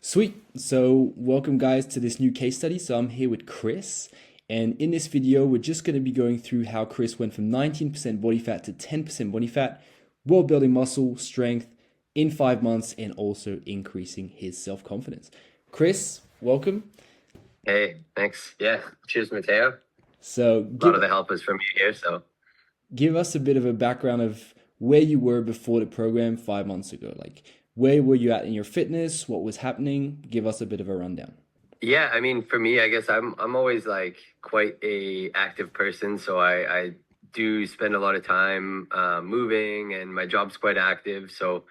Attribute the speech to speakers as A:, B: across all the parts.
A: Sweet. So, welcome guys to this new case study. So, I'm here with Chris, and in this video, we're just going to be going through how Chris went from 19% body fat to 10% body fat while building muscle strength in 5 months and also increasing his self-confidence. Chris, welcome.
B: Hey, thanks. Yeah, cheers, Mateo.
A: So,
B: A lot of the help is from you here, so
A: give us a bit of a background of where you were before the program 5 months ago. Like, where were you at in your fitness? What was happening? Give us a bit of a rundown.
B: yeah. I mean, for me, I guess I'm always like quite a active person, so I do spend a lot of time moving, and my job's quite active. So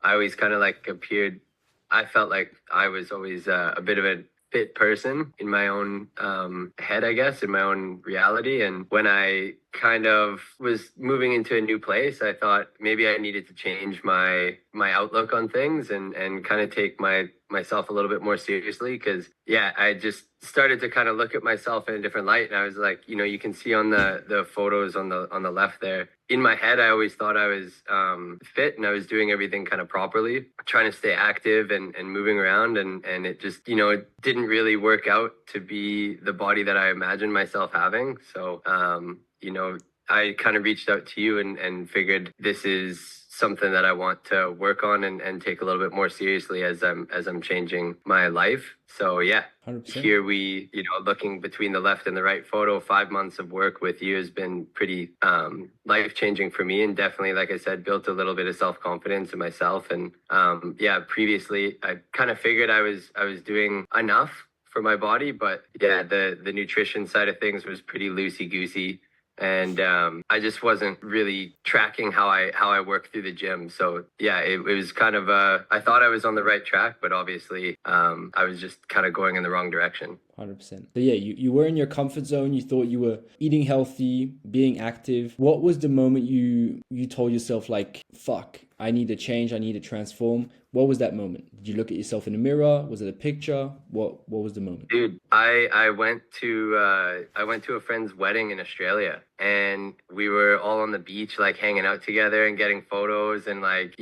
B: I always kind of like appeared. I felt like I was always a bit of a fit person in my own head, I guess, in my own reality. And when I kind of was moving into a new place, I thought maybe I needed to change my outlook on things and kind of take myself a little bit more seriously, because yeah, I just started to kind of look at myself in a different light. And I was like, you can see on the photos on the left there, in my head I always thought I was fit and I was doing everything kind of properly, trying to stay active and moving around, and it just it didn't really work out to be the body that I imagined myself having. So I kind of reached out to you and figured this is something that I want to work on and take a little bit more seriously as I'm changing my life. So yeah,
A: 100%.
B: here we, looking between the left and the right photo, 5 months of work with you has been pretty life changing for me, and definitely, like I said, built a little bit of self confidence in myself. And yeah, previously I kind of figured I was doing enough for my body, but yeah, the nutrition side of things was pretty loosey goosey, and I just wasn't really tracking how I work through the gym. So yeah, it was kind of I thought I was on the right track, but obviously I was just kind of going in the wrong direction.
A: 100%. So yeah, you were in your comfort zone. You thought you were eating healthy, being active. What was the moment you told yourself like, fuck, I need to change, I need to transform? What was that moment? Did you look at yourself in the mirror? Was it a picture? What was the moment?
B: Dude, I went to a friend's wedding in Australia, and we were all on the beach like hanging out together and getting photos. And like,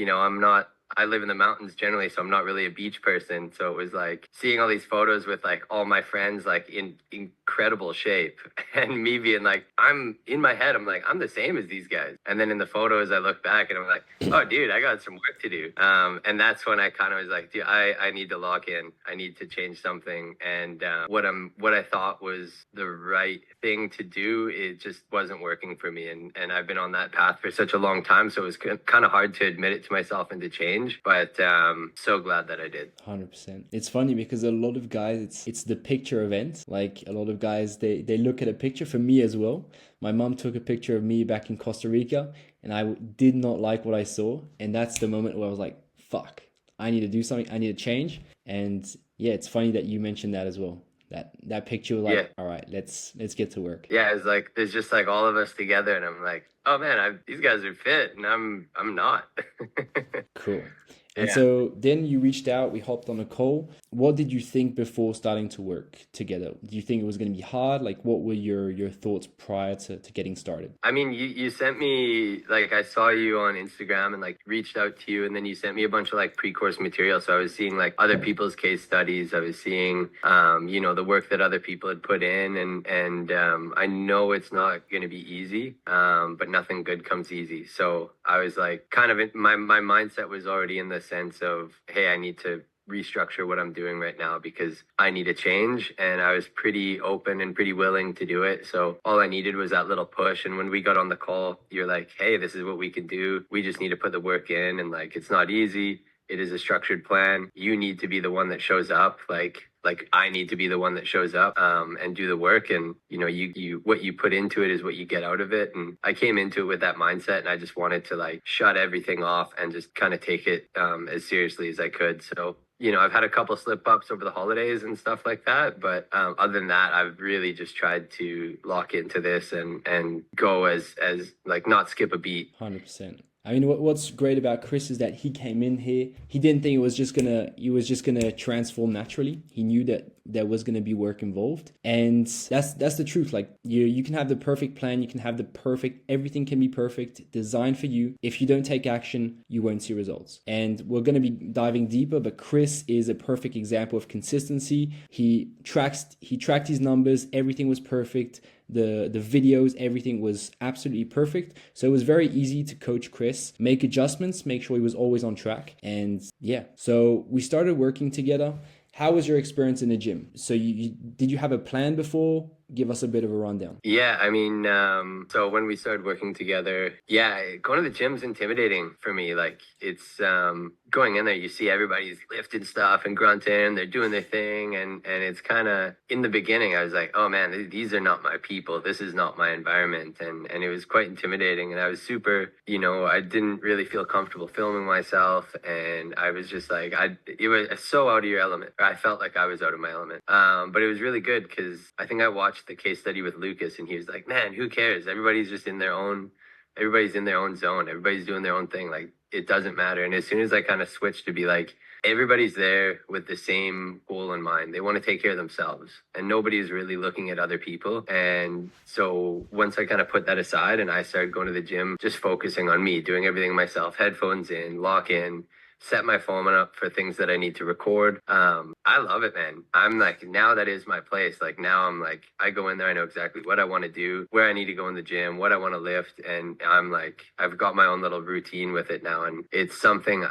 B: I live in the mountains generally, so I'm not really a beach person. So it was like seeing all these photos with like all my friends like in incredible shape and me being like, I'm in my head, I'm like, I'm the same as these guys. And then in the photos I look back and I'm like, oh dude, I got some work to do. And that's when I kind of was like, dude, I need to lock in. I need to change something. And what I thought was the right thing to do, it just wasn't working for me. And I've been on that path for such a long time, so it was kind of hard to admit it to myself and to change. But so glad that I did.
A: 100%. It's funny because a lot of guys, it's the picture event. Like a lot of guys, they look at a picture. For me as well, my mom took a picture of me back in Costa Rica, and I did not like what I saw. And that's the moment where I was like, fuck, I need to do something. I need to change. And yeah, it's funny that you mentioned that as well. That picture was like,
B: Yeah.
A: all right, let's get to work.
B: Yeah, it's like there's just like all of us together, and I'm like, oh man, these guys are fit, and I'm not.
A: Cool. And
B: Yeah.
A: so then you reached out, we hopped on a call. What did you think before starting to work together? Do you think it was going to be hard? Like, what were your thoughts prior to getting started?
B: I mean, you sent me, like, I saw you on Instagram and like reached out to you, and then you sent me a bunch of like pre-course material. So I was seeing like other people's case studies. I was seeing the work that other people had put in, and I know it's not going to be easy, but nothing good comes easy. So I was like, kind of my mindset was already in the sense of, hey, I need to restructure what I'm doing right now because I need a change. And I was pretty open and pretty willing to do it. So all I needed was that little push. And when we got on the call, you're like, hey, this is what we can do. We just need to put the work in. And like, it's not easy. It is a structured plan. You need to be the one that shows up. Like I need to be the one that shows up and do the work. And you what you put into it is what you get out of it. And I came into it with that mindset, and I just wanted to like shut everything off and just kind of take it as seriously as I could. So I've had a couple slip ups over the holidays and stuff like that, but other than that, I've really just tried to lock into this and go as like not skip a beat.
A: 100%. I mean, what's great about Chris is that he came in here. He didn't think it was just gonna transform naturally. He knew that there was gonna be work involved, and that's the truth. Like you can have the perfect plan, you can have the perfect, everything can be perfect, designed for you. If you don't take action, you won't see results. And we're gonna be diving deeper, but Chris is a perfect example of consistency. He tracked his numbers, everything was perfect. The videos, everything was absolutely perfect. So it was very easy to coach Chris, make adjustments, make sure he was always on track. And yeah, so we started working together. How was your experience in the gym? So did you have a plan before? Give us a bit of a rundown.
B: Yeah, I mean, so when we started working together, yeah, going to the gym's intimidating for me. Like it's going in there, you see everybody's lifting stuff and grunting, they're doing their thing, and it's kind of in the beginning, I was like, oh man, these are not my people. This is not my environment, and it was quite intimidating. And I was super, I didn't really feel comfortable filming myself, and I was just like, it was so out of your element. I felt like I was out of my element. But it was really good because I think I watched the case study with Lucas, and he was like, man, who cares? Everybody's in their own zone. Everybody's doing their own thing. Like it doesn't matter. And as soon as I kind of switched to be like, everybody's there with the same goal in mind. They want to take care of themselves, and nobody's really looking at other people. And so once I kind of put that aside and I started going to the gym, just focusing on me, doing everything myself, headphones in, lock in, set my phone up for things that I need to record. I love it, man. I'm like, now that is my place. Like now I'm like, I go in there, I know exactly what I want to do, where I need to go in the gym, what I want to lift. And I'm like, I've got my own little routine with it now. And it's something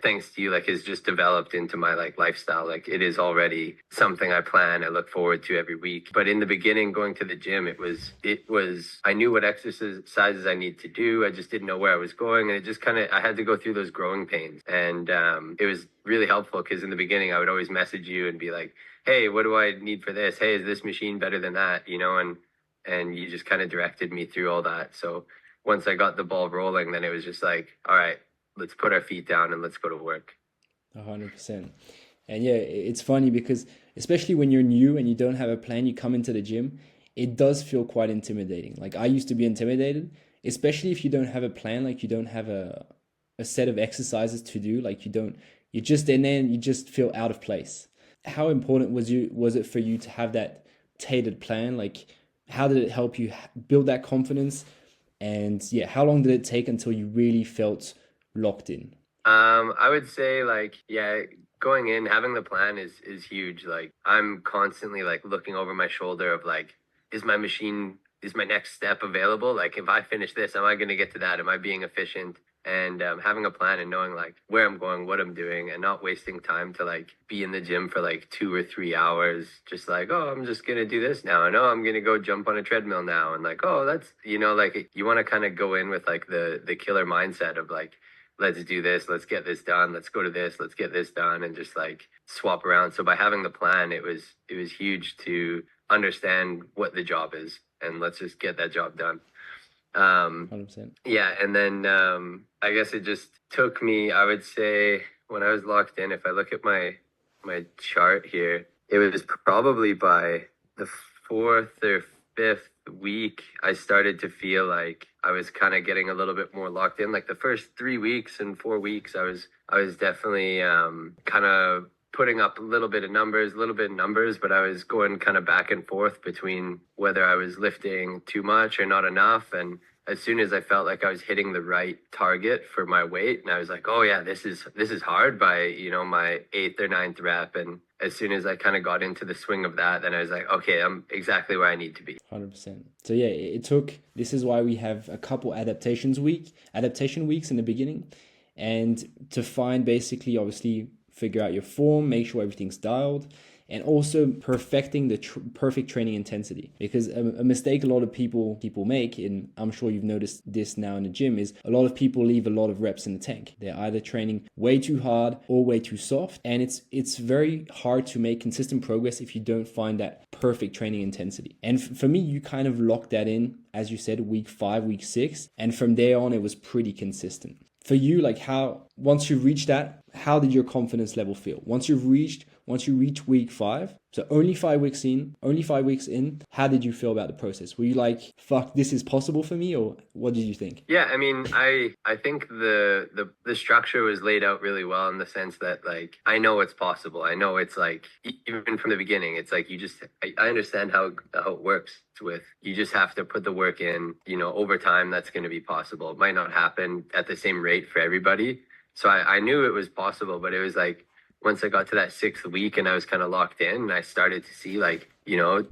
B: thanks to you, like has just developed into my like lifestyle. Like it is already something I plan, I look forward to every week. But in the beginning, going to the gym, it was, I knew what exercises I need to do. I just didn't know where I was going. And it just I had to go through those growing pains. And it was really helpful because in the beginning, I would always message you and be like, hey, what do I need for this? Hey, is this machine better than that? And you just kind of directed me through all that. So once I got the ball rolling, then it was just like, all right, let's put our feet down and let's go to work.
A: 100%. And yeah, it's funny because especially when you're new and you don't have a plan, you come into the gym, it does feel quite intimidating. Like I used to be intimidated, especially if you don't have a plan, like you don't have a set of exercises to do, like you just in there and you just feel out of place. How important was it for you to have that tailored plan? Like how did it help you build that confidence? And yeah, how long did it take until you really felt locked in?
B: I would say like, yeah, going in, having the plan is huge. Like I'm constantly like looking over my shoulder of like, is my next step available? Like if I finish this, am I going to get to that? Am I being efficient? And having a plan and knowing like where I'm going, what I'm doing, and not wasting time to like be in the gym for like 2 or 3 hours, just like, oh, I'm just gonna do this now, and oh, I'm gonna go jump on a treadmill now, and like, oh, that's like you want to kind of go in with like the killer mindset of like, let's do this, let's get this done, let's go to this, let's get this done, and just like swap around. So by having the plan, it was huge to understand what the job is, and let's just get that job done.
A: 100%.
B: Yeah, and then I guess it just took me, I would say, when I was locked in, if I look at my chart here, it was probably by the 4th or 5th week I started to feel like I was kind of getting a little bit more locked in. Like the first 3 weeks and 4 weeks, I was definitely kind of putting up a little bit of numbers, but I was going kind of back and forth between whether I was lifting too much or not enough. And as soon as I felt like I was hitting the right target for my weight, and I was like, oh yeah, this is hard by, my 8th or 9th rep. And as soon as I kind of got into the swing of that, then I was like, okay, I'm exactly where I need to be.
A: 100%. So yeah, this is why we have a couple adaptation weeks in the beginning, and to find basically, obviously, figure out your form, make sure everything's dialed, and also perfecting the perfect training intensity. Because a mistake a lot of people make, and I'm sure you've noticed this now in the gym, is a lot of people leave a lot of reps in the tank. They're either training way too hard or way too soft, and it's very hard to make consistent progress if you don't find that perfect training intensity. And for me, you kind of locked that in, as you said, week 5, week 6, and from there on, it was pretty consistent. For you, like once you reach that, how did your confidence level feel? Once you reach week 5, so only 5 weeks in, how did you feel about the process? Were you like, fuck, this is possible for me, or what did you think?
B: Yeah, I mean, I think the structure was laid out really well in the sense that like I know it's possible. I know it's like even from the beginning, it's like I understand how it works with you just have to put the work in, over time that's going to be possible. It might not happen at the same rate for everybody. So I knew it was possible, but it was like once I got to that 6th week and I was kind of locked in and I started to see like,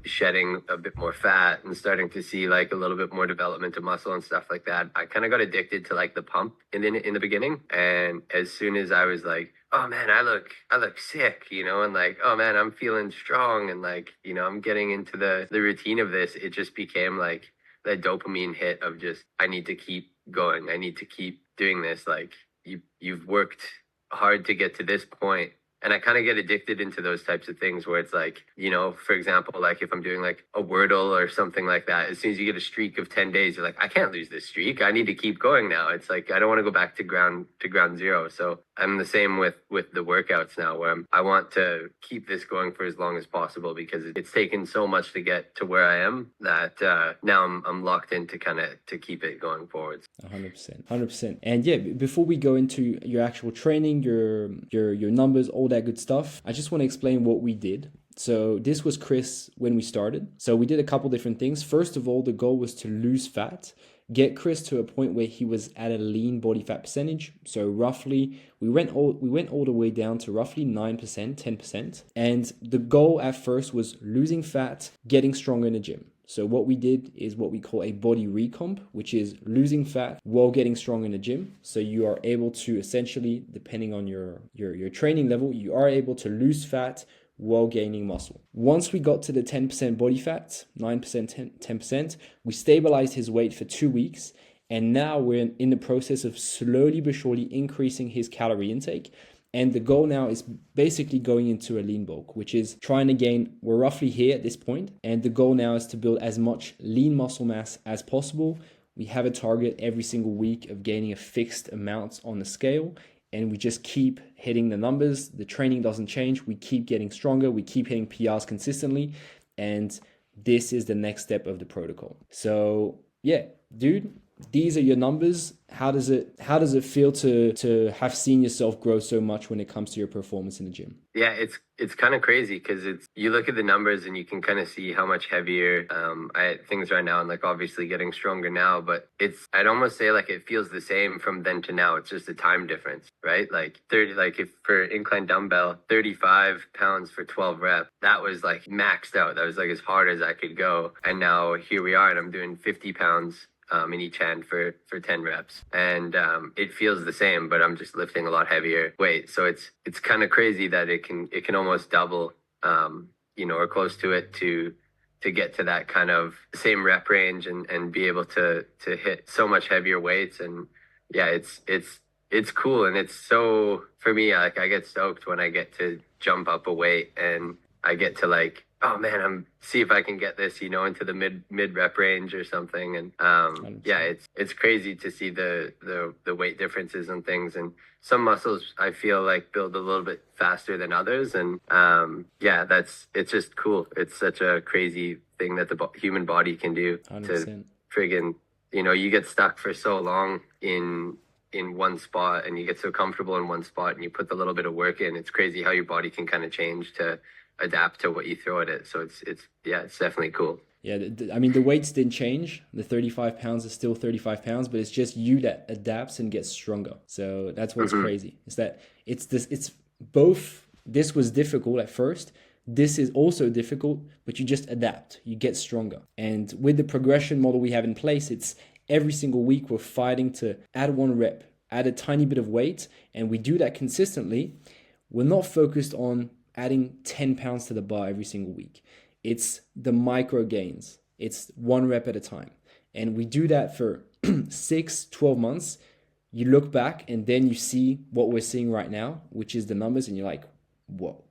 B: shedding a bit more fat and starting to see like a little bit more development of muscle and stuff like that. I kind of got addicted to like the pump in the beginning. And as soon as I was like, oh man, I look sick, and like, oh man, I'm feeling strong and like, I'm getting into the routine of this, it just became like that dopamine hit of just, I need to keep going. I need to keep doing this. Like you've worked hard to get to this point. And I kind of get addicted into those types of things where it's like, for example, like if I'm doing like a Wordle or something like that, as soon as you get a streak of 10 days, you're like, I can't lose this streak. I need to keep going now. It's like, I don't want to go back to ground zero. So I'm the same with the workouts now where I want to keep this going for as long as possible because it's taken so much to get to where I am that now I'm locked in to kind of to keep it going forwards.
A: 100%, 100%. And yeah, before we go into your actual training, your numbers, all that good stuff, I just want to explain what we did. So this was Chris when we started. So we did a couple different things. First of all, the goal was to lose fat, get Chris to a point where he was at a lean body fat percentage. So roughly, we went all the way down to roughly 9%, 10%. And the goal at first was losing fat, getting stronger in the gym. So what we did is what we call a body recomp, which is losing fat while getting strong in the gym. So you are able to essentially, depending on your training level, you are able to lose fat while gaining muscle. Once we got to the 10% body fat, 9%, 10%, we stabilized his weight for 2 weeks. And now we're in the process of slowly but surely increasing his calorie intake. And the goal now is basically going into a lean bulk, which is trying to gain, we're roughly here at this point, and the goal now is to build as much lean muscle mass as possible. We have a target every single week of gaining a fixed amount on the scale, and we just keep hitting the numbers. The training doesn't change. We keep getting stronger. We keep hitting PRs consistently, and this is the next step of the protocol. So yeah, dude, these are your numbers. How does it feel to have seen yourself grow so much when it comes to your performance in the gym?
B: Yeah, it's kind of crazy because you look at the numbers and you can kind of see how much heavier things are now, and like obviously getting stronger now, but I'd almost say like it feels the same from then to now. It's just a time difference, right? Like 30, like if for incline dumbbell, 35 pounds for 12 reps, that was like maxed out. That was like as hard as I could go. And now here we are and I'm doing 50 pounds in each hand for 10 reps. And it feels the same, but I'm just lifting a lot heavier weight. So it's kind of crazy that it can almost double, or close to it to get to that kind of same rep range and be able to hit so much heavier weights. And yeah, it's cool. And it's so, for me, like I get stoked when I get to jump up a weight and I get to like, oh man, see if I can get this, into the mid rep range or something. And yeah, it's crazy to see the weight differences and things. And some muscles I feel like build a little bit faster than others. And yeah, it's just cool. It's such a crazy thing that the human body can do
A: 100%.
B: To friggin', you get stuck for so long in one spot and you get so comfortable in one spot and you put the little bit of work in. It's crazy how your body can kind of change to adapt to what you throw at it. So it's definitely cool.
A: Yeah, I mean, the weights didn't change. The 35 pounds is still 35 pounds, but it's just you that adapts and gets stronger. So that's what's crazy. Is that it's both. This was difficult at first. This is also difficult, but you just adapt. You get stronger. And with the progression model we have in place, it's every single week we're fighting to add one rep, add a tiny bit of weight, and we do that consistently. We're not focused on adding 10 pounds to the bar every single week. It's the micro gains. It's one rep at a time. And we do that for 6, 12 months. You look back and then you see what we're seeing right now, which is the numbers, and you're like, whoa.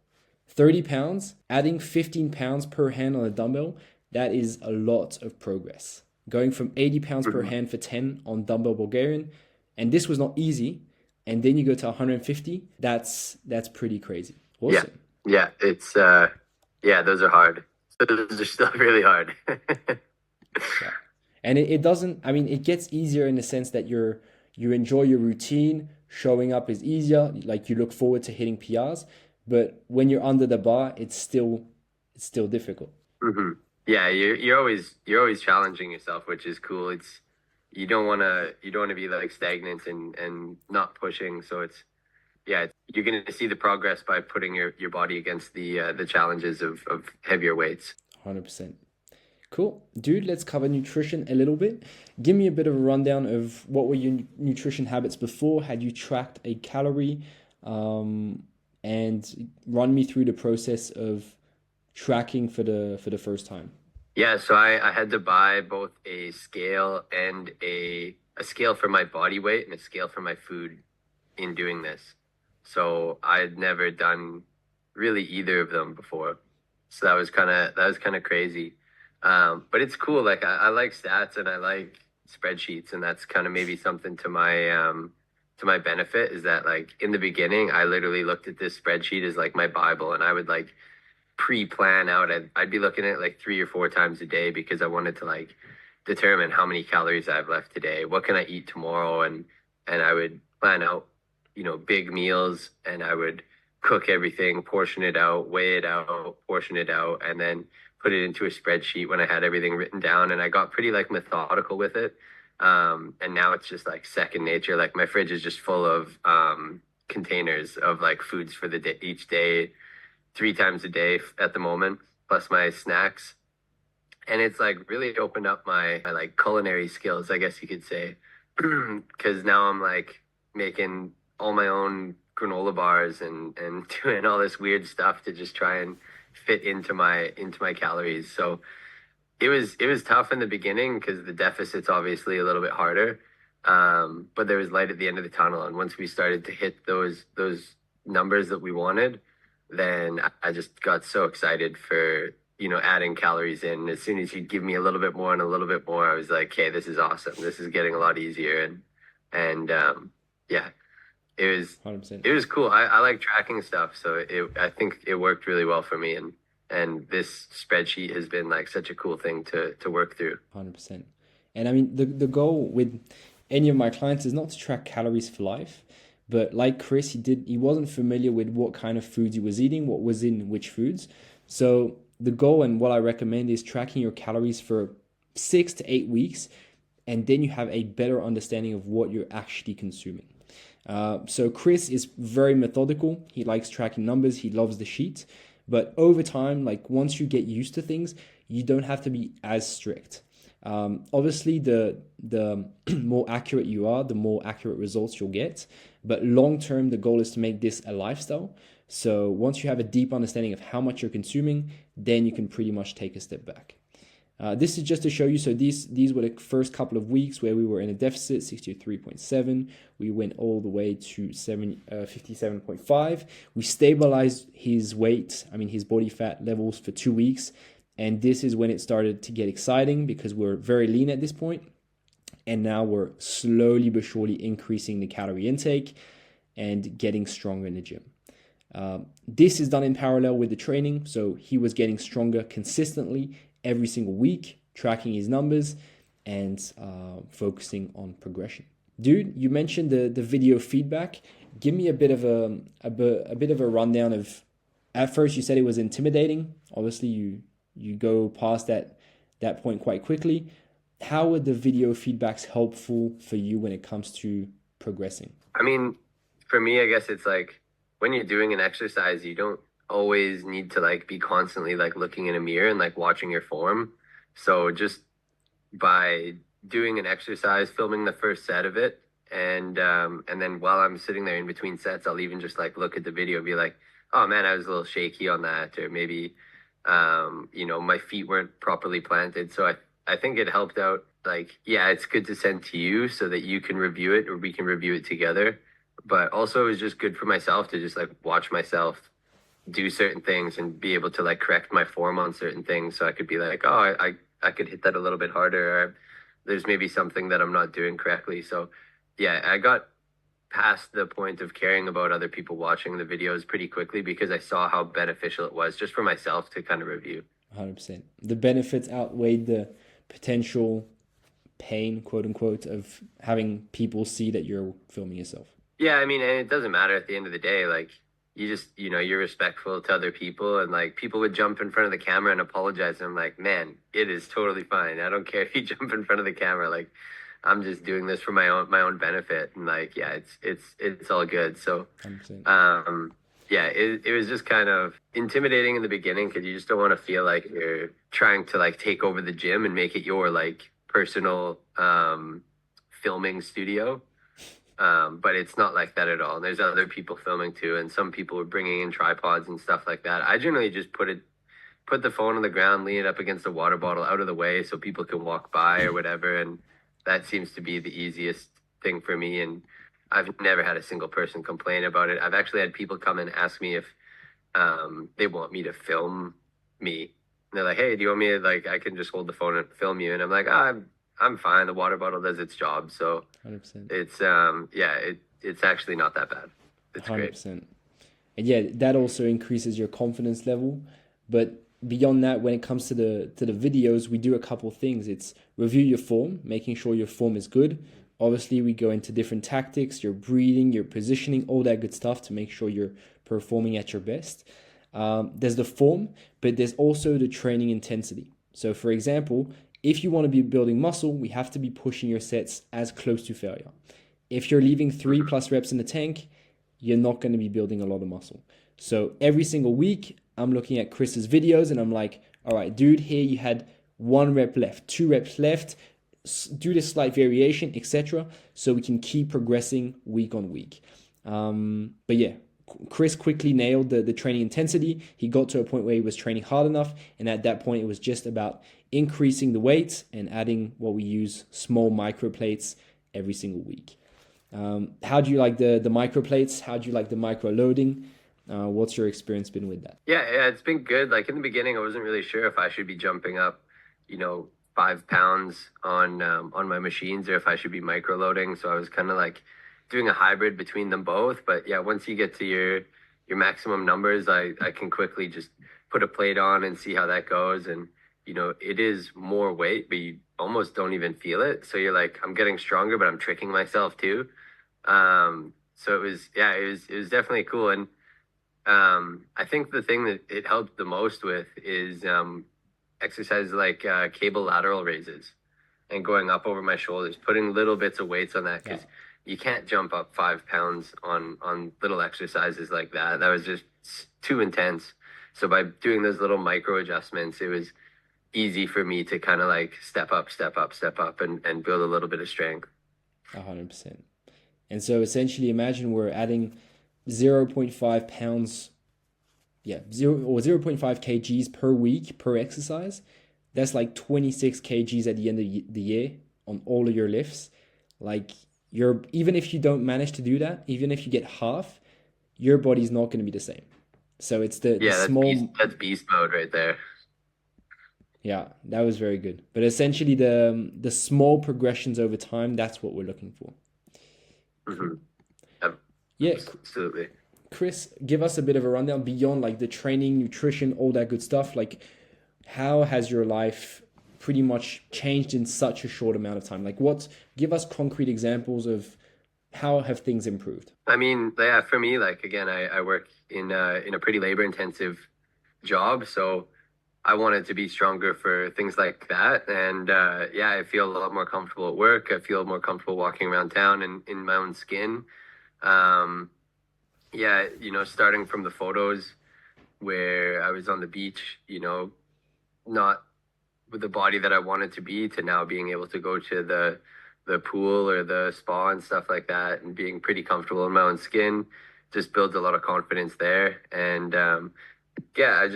A: 30 pounds, adding 15 pounds per hand on a dumbbell, that is a lot of progress. Going from 80 pounds per hand for 10 on dumbbell Bulgarian, and this was not easy. and then you go to 150, that's pretty crazy.
B: Yeah.
A: Awesome.
B: Yeah. It's yeah, those are hard. Those are still really hard.
A: Yeah. And it doesn't, I mean, it gets easier in the sense that you enjoy your routine, showing up is easier, like you look forward to hitting PRs, but when you're under the bar, it's still difficult.
B: hmm Yeah, you're always challenging yourself, which is cool. It's you don't want to be like stagnant and not pushing. So it's yeah, you're gonna see the progress by putting your body against the challenges of heavier weights.
A: 100%. Cool. Dude, let's cover nutrition a little bit. Give me a bit of a rundown of what were your nutrition habits before. Had you tracked a calorie? Um, and run me through the process of tracking for the first time.
B: Yeah, so I had to buy both a scale and a scale for my body weight and a scale for my food in doing this. So I'd never done really either of them before. So that was kind of crazy. But it's cool. Like I like stats and I like spreadsheets, and that's kind of maybe something to my benefit is that like in the beginning I literally looked at this spreadsheet as like my Bible, and I would like pre-plan out. I'd be looking at it like 3 or 4 times a day because I wanted to like determine how many calories I have left today. What can I eat tomorrow? And I would plan out, big meals, and I would cook everything, portion it out, weigh it out, portion it out, and then put it into a spreadsheet when I had everything written down. And I got pretty like methodical with it. And now it's just like second nature. Like my fridge is just full of containers of like foods for the day, each day, 3 times a day at the moment, plus my snacks. And it's like really opened up my like culinary skills, I guess you could say. Because now I'm like making all my own granola bars and doing all this weird stuff to just try and fit into my calories. So it was tough in the beginning because the deficit's obviously a little bit harder. But there was light at the end of the tunnel, and once we started to hit those numbers that we wanted, then I just got so excited for adding calories in. As soon as you'd give me a little bit more and a little bit more, I was like, "Hey, this is awesome. This is getting a lot easier." And yeah, it was
A: 100%.
B: it was cool. I like tracking stuff, so I think it worked really well for me, and this spreadsheet has been like such a cool thing to work through.
A: 100%. And I mean, the goal with any of my clients is not to track calories for life, but like Chris, he wasn't familiar with what kind of foods he was eating, what was in which foods. So the goal and what I recommend is tracking your calories for 6 to 8 weeks, and then you have a better understanding of what you're actually consuming. So Chris is very methodical. He likes tracking numbers. He loves the sheet. But over time, like once you get used to things, you don't have to be as strict. Obviously, the more accurate you are, the more accurate results you'll get. But long term, the goal is to make this a lifestyle. So once you have a deep understanding of how much you're consuming, then you can pretty much take a step back. This is just to show you. So these were the first couple of weeks where we were in a deficit, 63.7. We went all the way to 57.5. We stabilized his weight, I mean his body fat levels for 2 weeks. And this is when it started to get exciting because we're very lean at this point. And now we're slowly but surely increasing the calorie intake and getting stronger in the gym. This is done in parallel with the training. So he was getting stronger consistently every single week, tracking his numbers and focusing on progression. Dude, you mentioned the video feedback. Give me a bit of a rundown of. At first, you said it was intimidating. Obviously, you go past that point quite quickly. How are the video feedbacks helpful for you when it comes to progressing?
B: I mean, for me, I guess it's like when you're doing an exercise, you don't always need to like be constantly like looking in a mirror and like watching your form. So just by doing an exercise, filming the first set of it, and then while I'm sitting there in between sets, I'll even just like look at the video and be like, oh man, I was a little shaky on that, or maybe my feet weren't properly planted. So I think it helped out. Like, yeah, it's good to send to you so that you can review it or we can review it together. But also it was just good for myself to just like watch myself do certain things and be able to like correct my form on certain things. So I could be like, oh, I could hit that a little bit harder. Or there's maybe something that I'm not doing correctly. So yeah, I got past the point of caring about other people watching the videos pretty quickly because I saw how beneficial it was just for myself to kind of review.
A: 100%. The benefits outweighed the potential pain, quote unquote, of having people see that you're filming yourself.
B: Yeah, I mean, and it doesn't matter at the end of the day. Like, you just, you're respectful to other people, and like people would jump in front of the camera and apologize. And I'm like, man, it is totally fine. I don't care if you jump in front of the camera. Like, I'm just doing this for my own benefit, and like, yeah, it's all good. So,
A: 100%.
B: yeah, it was just kind of intimidating in the beginning because you just don't want to feel like you're trying to like take over the gym and make it your like personal filming studio. But it's not like that at all. And there's other people filming too, and some people are bringing in tripods and stuff like that. I generally just put the phone on the ground, lean it up against a water bottle out of the way so people can walk by or whatever, and that seems to be the easiest thing for me. And I've never had a single person complain about it. I've actually had people come and ask me if they want me to film me. And they're like, "Hey, do you want me to like I can just hold the phone and film you?" And I'm like, I'm fine. The water bottle does its job, so
A: 100%.
B: it's yeah, it's actually not that bad. It's great.
A: 100%. And yeah, that also increases your confidence level. But beyond that, when it comes to the videos, we do a couple things. It's review your form, making sure your form is good. Obviously, we go into different tactics, your breathing, your positioning, all that good stuff to make sure you're performing at your best. There's the form, but there's also the training intensity. So, for example, if you want to be building muscle, we have to be pushing your sets as close to failure. If you're leaving 3+ reps in the tank, you're not going to be building a lot of muscle. So every single week, I'm looking at Chris's videos and I'm like, all right, dude, here you had 1 rep left, 2 reps left, do this slight variation, etc. So we can keep progressing week on week. But yeah, Chris quickly nailed the training intensity. He got to a point where he was training hard enough. And at that point, it was just about increasing the weight and adding what we use, small micro plates every single week. How do you like the micro plates? How do you like the micro loading? What's your experience been with that?
B: Yeah, it's been good. Like in the beginning, I wasn't really sure if I should be jumping up, 5 pounds on my machines or if I should be micro loading. So I was kind of like doing a hybrid between them both. But yeah, once you get to your maximum numbers, I can quickly just put a plate on and see how that goes. And it is more weight, but you almost don't even feel it. So you're like, I'm getting stronger, but I'm tricking myself too. So it was definitely cool. And I think the thing that it helped the most with is exercises like cable lateral raises and going up over my shoulders, putting little bits of weights on that because you can't jump up 5 pounds on little exercises like that. That was just too intense. So by doing those little micro adjustments, it was easy for me to kind of like step up, and build a little bit of strength.
A: 100%. And so essentially, imagine we're adding 0.5 pounds, 0.5 kgs per week per exercise. That's like 26 kgs at the end of the year on all of your lifts. Like even if you don't manage to do that, even if you get half, your body's not going to be the same. So it's the small.
B: That's beast mode right there.
A: Yeah, that was very good. But essentially, the small progressions over time, that's what we're looking for.
B: Mm-hmm.
A: Yeah,
B: Absolutely.
A: Chris, give us a bit of a rundown beyond like the training, nutrition, all that good stuff. Like, how has your life pretty much changed in such a short amount of time? Like, give us concrete examples of how have things improved?
B: I mean, yeah, for me, like again, I work in a pretty labor intensive job, so I wanted to be stronger for things like that. And yeah, I feel a lot more comfortable at work. I feel more comfortable walking around town in my own skin. Yeah, starting from the photos where I was on the beach, not with the body that I wanted to be, to now being able to go to the pool or the spa and stuff like that and being pretty comfortable in my own skin just builds a lot of confidence there. And yeah,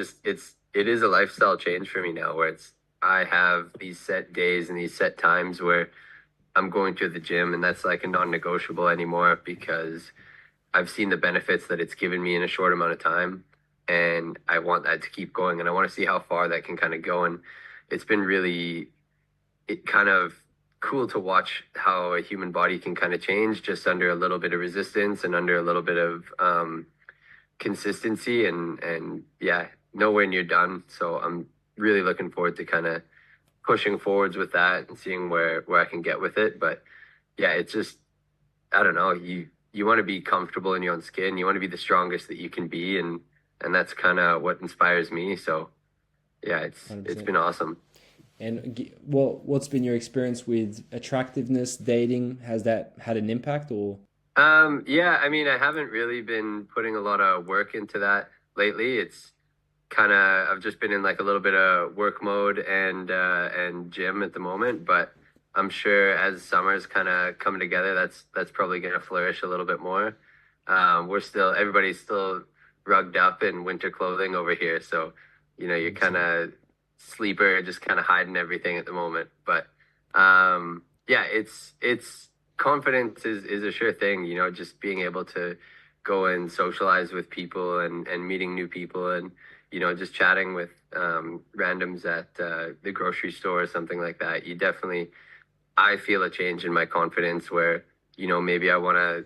B: it is a lifestyle change for me now where I have these set days and these set times where I'm going to the gym, and that's like a non-negotiable anymore because I've seen the benefits that it's given me in a short amount of time, and I want that to keep going, and I want to see how far that can kind of go. And it's been really, it kind of cool to watch how a human body can kind of change just under a little bit of resistance and under a little bit of consistency, and yeah, nowhere near done. So I'm really looking forward to kind of pushing forwards with that and seeing where I can get with it. But yeah, it's just, I don't know, you want to be comfortable in your own skin. You want to be the strongest that you can be, and that's kind of what inspires me. So yeah, it's
A: 100%.
B: been awesome.
A: And what's been your experience with attractiveness, dating? Has that had an impact or?
B: Yeah, I mean, I haven't really been putting a lot of work into that lately. It's kind of, I've just been in like a little bit of work mode and gym at the moment, but I'm sure as summer's kind of coming together, that's probably going to flourish a little bit more. We're still, everybody's still rugged up in winter clothing over here, so you're kind
A: 100%.
B: of sleeper, just kind of hiding everything at the moment. But yeah, it's confidence is a sure thing. Just being able to go and socialize with people and meeting new people and just chatting with randoms at the grocery store or something like that. I feel a change in my confidence where, maybe I want to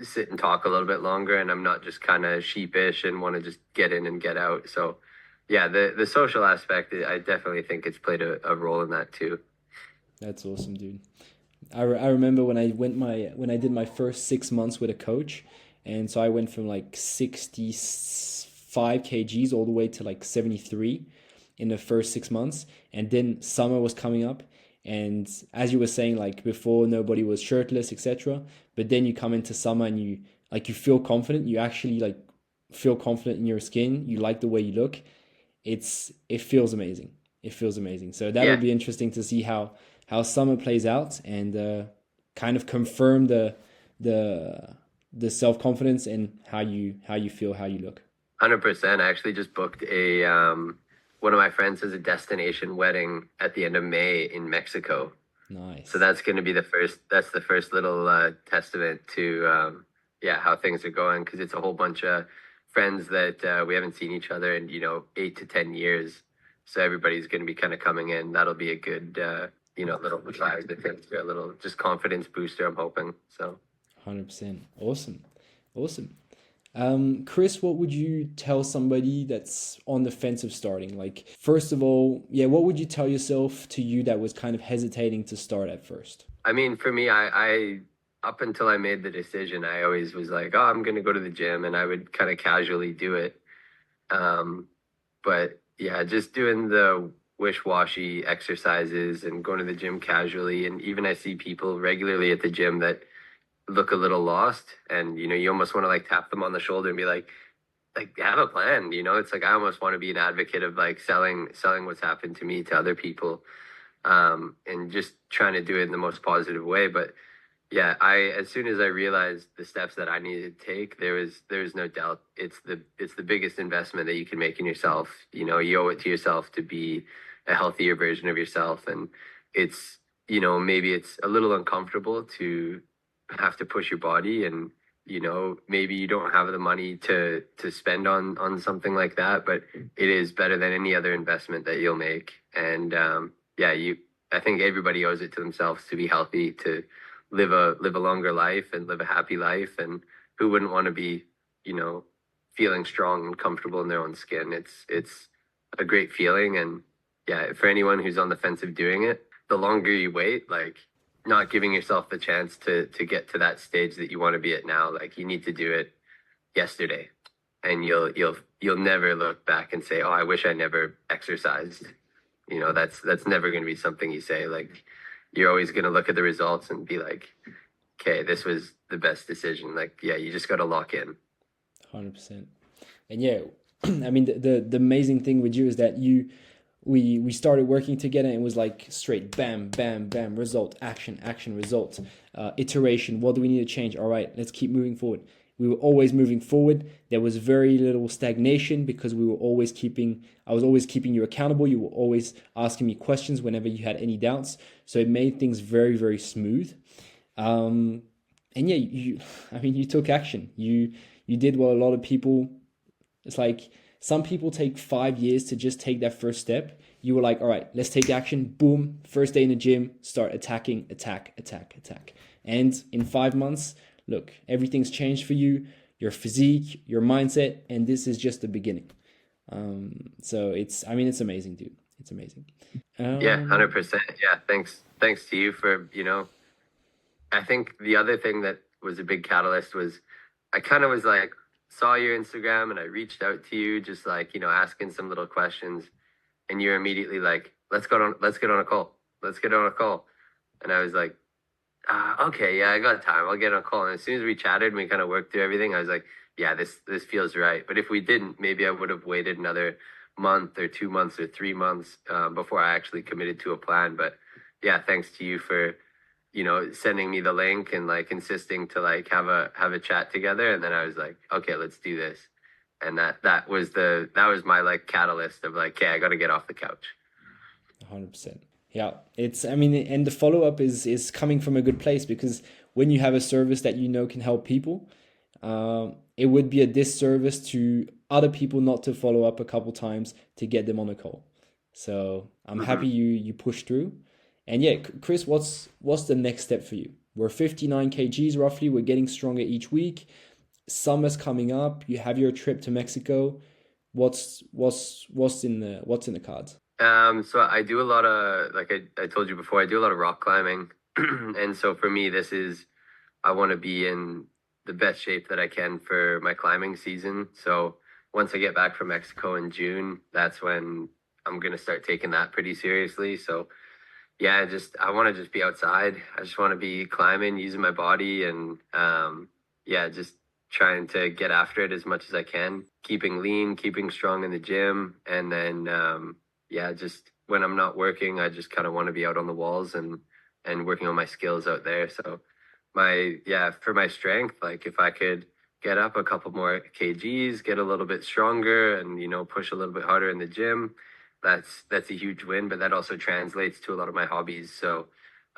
B: sit and talk a little bit longer and I'm not just kind of sheepish and want to just get in and get out. So, yeah, the social aspect, I definitely think it's played a role in that too.
A: That's awesome, dude. I remember when I did my first 6 months with a coach, and so I went from like 65 kgs all the way to like 73 in the first 6 months, and then summer was coming up, and as you were saying, like before nobody was shirtless, etc. But then you come into summer and you feel confident. You actually like feel confident in your skin. You like the way you look. It feels amazing. It feels amazing. So that'll
B: Yeah,
A: be interesting to see how summer plays out and kind of confirm the the self confidence and how you feel, how you look.
B: 100%. I actually just booked a one of my friends has a destination wedding at the end of May in Mexico. So
A: Nice.
B: that's going to be that's the first little testament to yeah, how things are going, because it's a whole bunch of friends that we haven't seen each other in 8 to 10 years. So everybody's going to be kind of coming in. That'll be a good little vibe, I think, a little just confidence booster, I'm hoping. So
A: 100%. Awesome. Awesome. Chris, what would you tell somebody that's on the fence of starting? Like, first of all, yeah, what would you tell yourself to you that was kind of hesitating to start at first?
B: I mean, for me, I up until I made the decision, I always was like, oh, I'm going to go to the gym, and I would kind of casually do it. Um, but yeah, just doing the wish-washy exercises and going to the gym casually. And even I see people regularly at the gym that look a little lost, and you almost want to like tap them on the shoulder and be like have a plan. It's like I almost want to be an advocate of like selling what's happened to me to other people, and just trying to do it in the most positive way. But yeah, I as soon as I realized the steps that I needed to take, there was no doubt it's the biggest investment that you can make in yourself. You owe it to yourself to be a healthier version of yourself, and it's maybe it's a little uncomfortable to have to push your body, and maybe you don't have the money to spend on something like that, but it is better than any other investment that you'll make. And yeah, I think everybody owes it to themselves to be healthy, to live a longer life and live a happy life. And who wouldn't want to be, you know, feeling strong and comfortable in their own skin? It's a great feeling. And yeah, for anyone who's on the fence of doing it, the longer you wait, like not giving yourself the chance to get to that stage that you want to be at now, like you need to do it yesterday, and you'll never look back and say, "Oh, I wish I never exercised." That's never going to be something you say. Like you're always going to look at the results and be like, "Okay, this was the best decision." Like, yeah, you just got to lock in.
A: 100%. And yeah, I mean the amazing thing with you is that we started working together and it was like straight bam bam bam, result, action, action, result, iteration. What do we need to change? All right, let's keep moving forward. We were always moving forward. There was very little stagnation because we were always keeping I was always keeping you accountable. You were always asking me questions whenever you had any doubts, so it made things very, very smooth. um and yeah, I mean, you took action. You did what a lot of people, it's like Some people take 5 years to just take that first step. You were like, all right, let's take action. Boom, first day in the gym, start attacking, attack, attack, attack. And in 5 months, look, everything's changed for you, your physique, your mindset, and this is just the beginning. So it's amazing, dude. It's amazing.
B: Yeah, 100%. Yeah, thanks to you for, I think the other thing that was a big catalyst was I kind of was like, saw your Instagram and I reached out to you, just like, asking some little questions. And you're immediately like, let's get on a call. Let's get on a call. And I was like, okay, yeah, I got time. I'll get on a call. And as soon as we chatted and we kind of worked through everything, I was like, yeah, this feels right. But if we didn't, maybe I would have waited another month or 2 months or 3 months before I actually committed to a plan. But yeah, thanks to you for, sending me the link and like insisting to like have a chat together. And then I was like, okay, let's do this. And that was my like catalyst of like, okay, I got to get off the couch.
A: 100%. Yeah, and the follow up is coming from a good place, because when you have a service that you know can help people, it would be a disservice to other people not to follow up a couple times to get them on a call. So I'm happy you pushed through. And yeah, Chris, what's the next step for you? We're 59 kgs roughly. We're getting stronger each week. Summer's coming up. You have your trip to Mexico. What's in the cards?
B: So I do a lot of, like I told you before, I do a lot of rock climbing. And so for me, I want to be in the best shape that I can for my climbing season. So once I get back from Mexico in June, that's when I'm going to start taking that pretty seriously. So yeah, I want to just be outside. I just want to be climbing, using my body, and yeah, just trying to get after it as much as I can, keeping lean, keeping strong in the gym. And then yeah, just when I'm not working, I just kind of want to be out on the walls and working on my skills out there. So for my strength, like if I could get up a couple more kgs, get a little bit stronger, and push a little bit harder in the gym, that's a huge win. But that also translates to a lot of my hobbies. So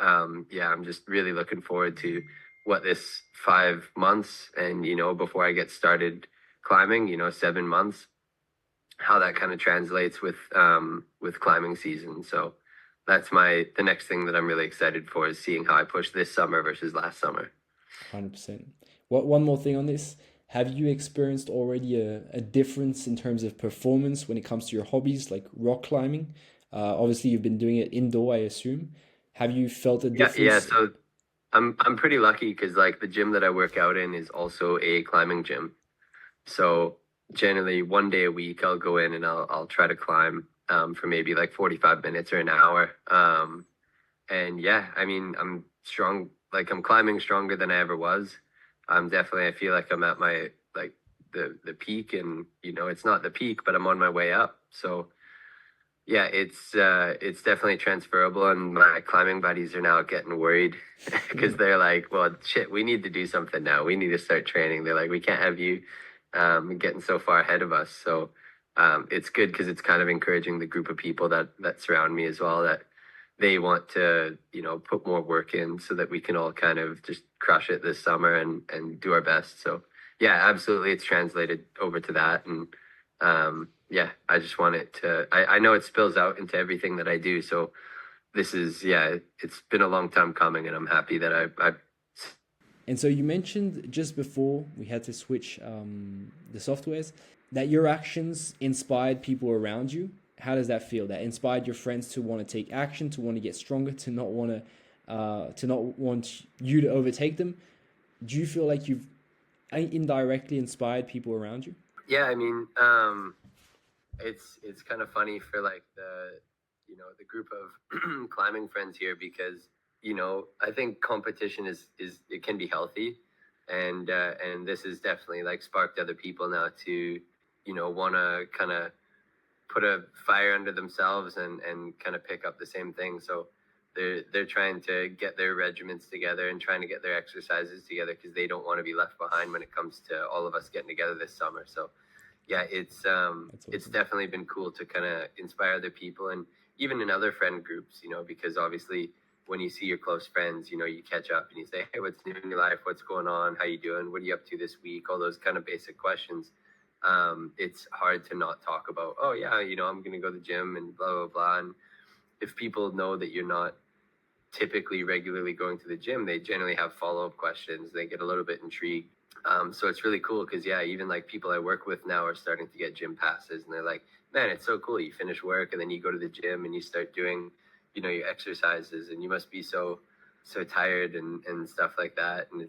B: yeah, I'm just really looking forward to what this 5 months and before I get started climbing, 7 months, how that kind of translates with climbing season. So that's the next thing that I'm really excited for, is seeing how I push this summer versus last summer.
A: 100%. One more thing on this. Have you experienced already a difference in terms of performance when it comes to your hobbies, like rock climbing? Obviously, you've been doing it indoor, I assume. Have you felt a difference?
B: Yeah. So I'm pretty lucky because like the gym that I work out in is also a climbing gym. So generally one day a week I'll go in and I'll try to climb for maybe like 45 minutes or an hour. And yeah, I mean, I'm strong, like I'm climbing stronger than I ever was. I feel like I'm at my, like the peak, and it's not the peak, but I'm on my way up. So yeah, it's definitely transferable, and my climbing buddies are now getting worried because they're like, well, shit, we need to do something now. We need to start training. They're like, we can't have you getting so far ahead of us. So it's good because it's kind of encouraging the group of people that surround me as well, that they want to, put more work in so that we can all kind of just crush it this summer and do our best. So yeah, absolutely. It's translated over to that. And yeah, I just want it to, I know it spills out into everything that I do. So this is, yeah, it's been a long time coming, and I'm happy that I
A: And so you mentioned just before we had to switch the softwares that your actions inspired people around you. How does that feel? That inspired your friends to want to take action, to want to get stronger, to not want you to overtake them. Do you feel like you've indirectly inspired people around you?
B: Yeah, I mean, it's kind of funny for like the group of climbing friends here, because I think competition is it can be healthy, and this has definitely like sparked other people now to want to kind of put a fire under themselves and kind of pick up the same thing. So they're trying to get their regiments together and trying to get their exercises together, because they don't want to be left behind when it comes to all of us getting together this summer. So yeah,
A: Awesome.
B: it's definitely been cool to kind of inspire other people, and even in other friend groups, because obviously when you see your close friends, you catch up and you say, hey, what's new in your life? What's going on? How you doing? What are you up to this week? All those kind of basic questions. it's hard to not talk about, oh yeah, I'm going to go to the gym and blah, blah, blah. And if people know that you're not typically regularly going to the gym, they generally have follow-up questions. They get a little bit intrigued. So it's really cool because, yeah, even like people I work with now are starting to get gym passes, and they're like, man, it's so cool. You finish work and then you go to the gym and you start doing, your exercises, and you must be so tired and stuff like that. And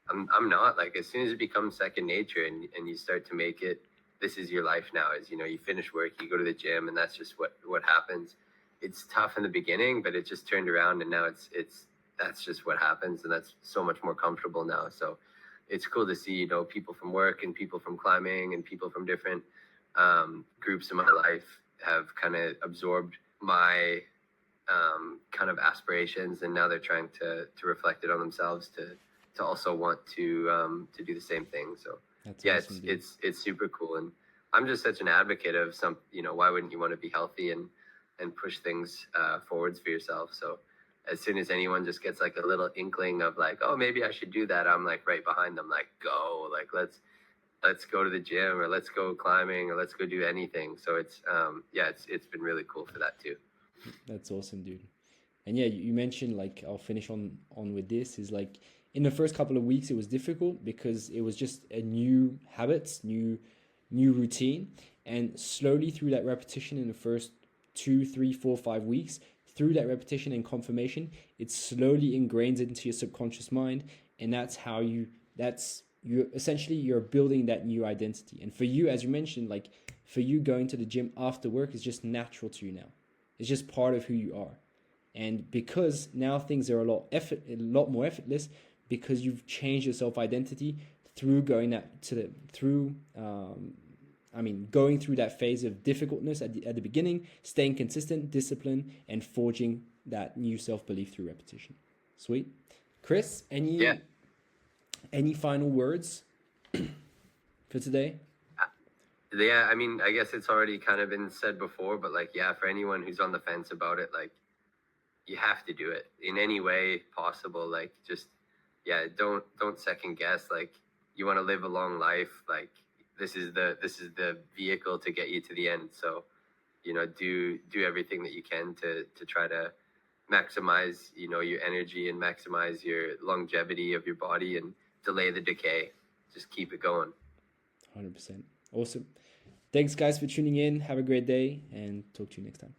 B: I'm not. Like, as soon as it becomes second nature and you start to make it, this is your life now, is, you finish work, you go to the gym, and that's just what happens. It's tough in the beginning, but it just turned around, and now that's just what happens, and that's so much more comfortable now. So it's cool to see, people from work and people from climbing and people from different groups in my life have kind of absorbed my kind of aspirations, and now they're trying to reflect it on themselves to also want to do the same thing. So
A: That's
B: yeah,
A: awesome, dude.
B: it's super cool, and I'm just such an advocate of why wouldn't you want to be healthy and push things forwards for yourself? So as soon as anyone just gets like a little inkling of like, oh, maybe I should do that, I'm like right behind them, like, go, like let's go to the gym, or let's go climbing, or let's go do anything. So it's been really cool for that too.
A: That's awesome, dude. And yeah, you mentioned, like, I'll finish on with this, is like in the first couple of weeks it was difficult because it was just a new habits, new routine, and slowly through that repetition in the first 2, 3, 4, 5 weeks, through that repetition and confirmation, it slowly ingrains into your subconscious mind, and that's how you're essentially you're building that new identity. And for you, as you mentioned, like for you, going to the gym after work is just natural to you now. It's just part of who you are. And because now things are a lot more effortless, because you've changed your self identity through going going through that phase of difficultness at the beginning, staying consistent, disciplined, and forging that new self belief through repetition. Sweet, Chris. Any final words for today?
B: Yeah, I mean, I guess it's already kind of been said before, but like, yeah, for anyone who's on the fence about it, like, you have to do it in any way possible. Like, just, yeah, don't second guess. Like, you want to live a long life. Like, this is the vehicle to get you to the end. So, do everything that you can to try to maximize, your energy, and maximize your longevity of your body, and delay the decay. Just keep it going.
A: 100%. Awesome. Thanks, guys, for tuning in. Have a great day, and talk to you next time.